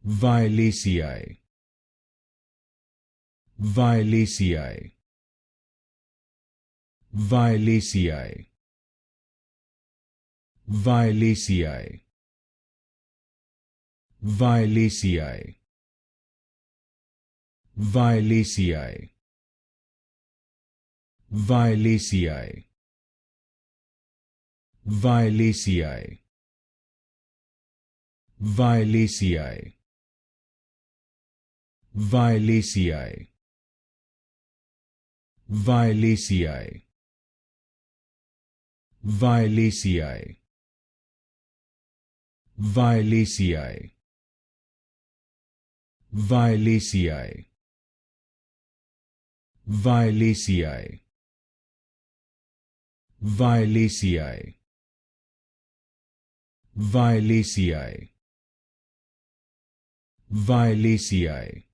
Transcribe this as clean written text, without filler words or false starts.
Violaceae. Violaceae. Violaceae. Violaceae. Violaceae. Violaceae. Violaceae. Violaceae. Violaceae. Violaceae. Violaceae. Violaceae. Violaceae. Violaceae. Violaceae. Violaceae. Violaceae. Violaceae.